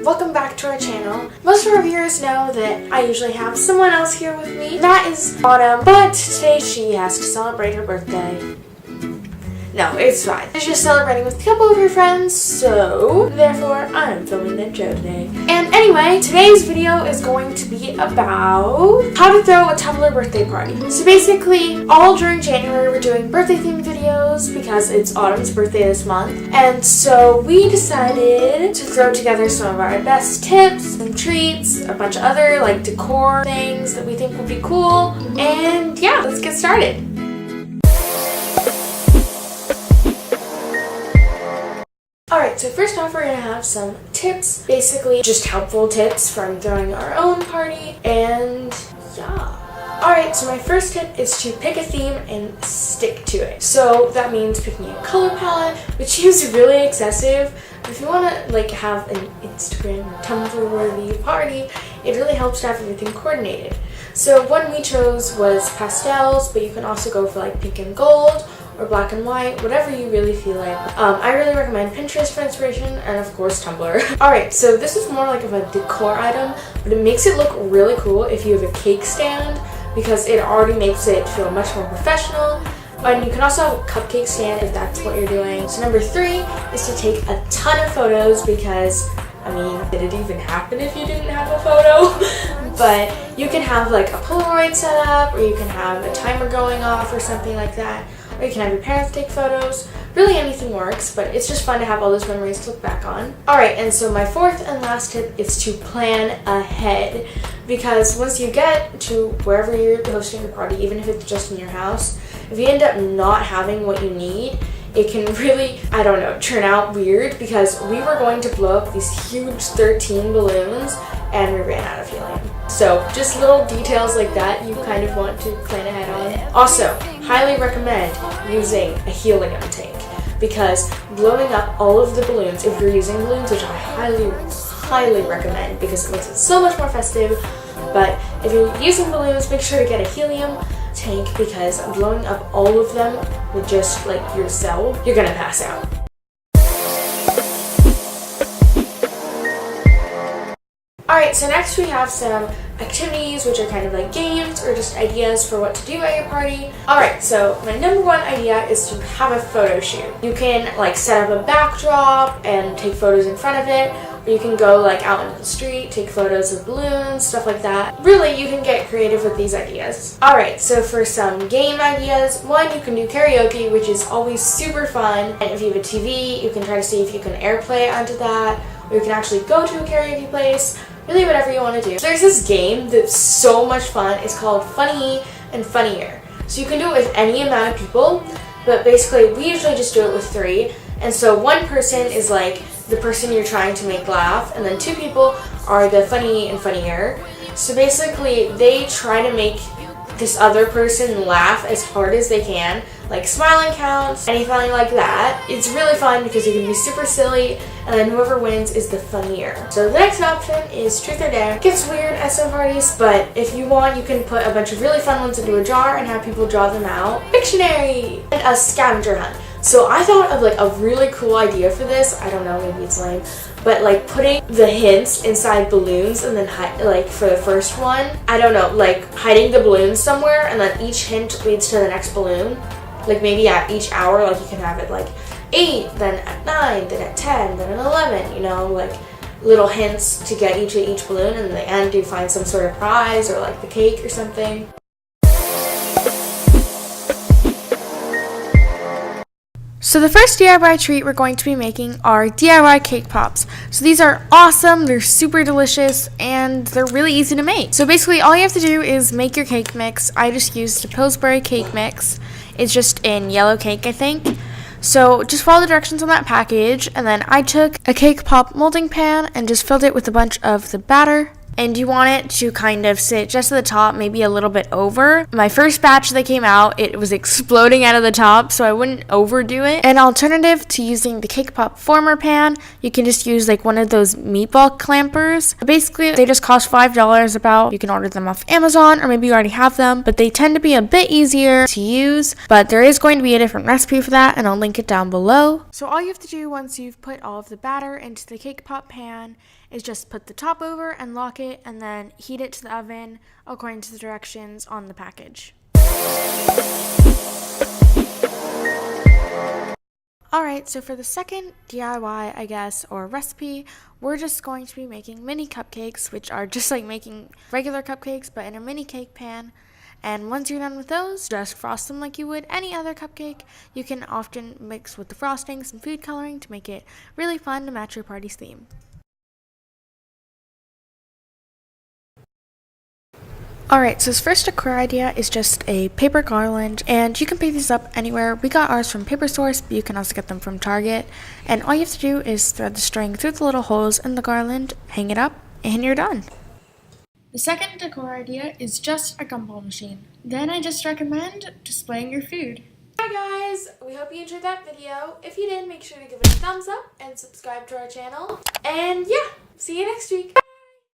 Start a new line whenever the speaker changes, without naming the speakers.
welcome back to our channel. Most of our viewers know that I usually have someone else here with me. That is Autumn, but today she has to celebrate her birthday. No, it's fine. She's just celebrating with a couple of her friends, so therefore I'm filming the intro today. And anyway, today's video is going to be about how to throw a Tumblr birthday party. So basically, all during January we're doing birthday themed videos because it's Autumn's birthday this month. And so we decided to throw together some of our best tips, some treats, a bunch of other like decor things that we think will be cool. And yeah, let's get started. Alright, so first off we're going to have some tips, basically just helpful tips from throwing our own party, and yeah. Alright, so my first tip is to pick a theme and stick to it. So that means picking a color palette, which seems really excessive. If you want to like have an Instagram or Tumblr worthy party, it really helps to have everything coordinated. So one we chose was pastels, but you can also go for like pink and gold, or black and white, whatever you really feel like. I really recommend Pinterest for inspiration, and of course Tumblr. Alright, so this is more like of a decor item, but it makes it look really cool if you have a cake stand, because it already makes it feel much more professional. And you can also have a cupcake stand if that's what you're doing. So number 3 is to take a ton of photos, because I mean, did it even happen if you didn't have a photo? But you can have like a Polaroid set up, or you can have a timer going off or something like that. Or you can have your parents take photos. Really anything works, but it's just fun to have all those memories to look back on. Alright, and so my fourth and last tip is to plan ahead. Because once you get to wherever you're hosting your party, even if it's just in your house, if you end up not having what you need, it can really, I don't know, turn out weird, because we were going to blow up these huge 13 balloons and we ran out of helium. So just little details like that you kind of want to plan ahead on. Also, highly recommend using a helium tank, because blowing up all of the balloons, if you're using balloons, which I highly recommend because it makes it so much more festive, but if you're using balloons, make sure to get a helium tank, because blowing up all of them with just like your cell, you're gonna pass out. Alright, so next we have some activities, which are kind of like games or just ideas for what to do at your party. Alright, so my number 1 idea is to have a photo shoot. You can like set up a backdrop and take photos in front of it, or you can go like out into the street, take photos of balloons, stuff like that. Really, you can get creative with these ideas. Alright, so for some game ideas, one, you can do karaoke, which is always super fun. And if you have a TV, you can try to see if you can AirPlay onto that, or you can actually go to a karaoke place. Really whatever you want to do. So there's this game that's so much fun. It's called Funny and Funnier. So you can do it with any amount of people, but basically we usually just do it with 3. And so one person is like the person you're trying to make laugh, and then 2 people are the funny and funnier. So basically they try to make this other person laugh as hard as they can, like smiling counts, anything like that. It's really fun because you can be super silly, and then whoever wins is the funnier. So the next option is truth or dare. It gets weird at some parties, but if you want, you can put a bunch of really fun ones into a jar and have people draw them out. Pictionary! And a scavenger hunt. So I thought of like a really cool idea for this. I don't know, maybe it's lame, but like putting the hints inside balloons, and then like for the first one, I don't know, like hiding the balloons somewhere, and then each hint leads to the next balloon. Like maybe at each hour, like you can have it like 8, then at 9, then at 10, then at 11, you know, like little hints to get each balloon, and in the end you find some sort of prize or like the cake or something. So the first DIY treat we're going to be making are DIY cake pops. So these are awesome, they're super delicious, and they're really easy to make. So basically all you have to do is make your cake mix. I just used a Pillsbury cake mix. It's just in yellow cake, I think. So just follow the directions on that package, and then I took a cake pop molding pan and just filled it with a bunch of the batter. And you want it to kind of sit just at the top, maybe a little bit over. My first batch that came out, it was exploding out of the top, so I wouldn't overdo it. An alternative to using the cake pop former pan, you can just use like one of those meatball clampers. Basically, they just cost $5 about. You can order them off Amazon, or maybe you already have them, but they tend to be a bit easier to use. But there is going to be a different recipe for that, and I'll link it down below. So all you have to do once you've put all of the batter into the cake pop pan is just put the top over and lock it and then heat it to the oven according to the directions on the package. Alright, so for the second DIY, I guess, or recipe, we're just going to be making mini cupcakes, which are just like making regular cupcakes, but in a mini cake pan. And once you're done with those, just frost them like you would any other cupcake. You can often mix with the frosting some food coloring to make it really fun to match your party's theme. Alright, so this first decor idea is just a paper garland, and you can pick these up anywhere. We got ours from Paper Source, but you can also get them from Target. And all you have to do is thread the string through the little holes in the garland, hang it up, and you're done. The second decor idea is just a gumball machine. Then I just recommend displaying your food. Hi guys, we hope you enjoyed that video. If you did, make sure to give it a thumbs up and subscribe to our channel. And yeah, see you next week.